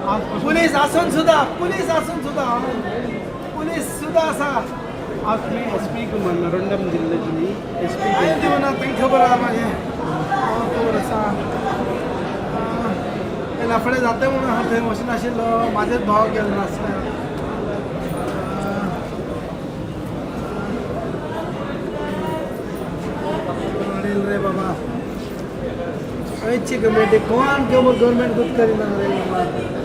police असून सुद्धा असा आज तुम्ही एस पी नरंडम जिल्ह्याची एस पी माहिती म्हणा काही खबर आहे माझे खबर असा ते लफडे जाते म्हणून हा थंय वचना आशिल्लो माझेच भाव गेलो नासलो रे बाबा खंयची कमिटी कोण गव्हर्मेंट दूध करिना रे बाबा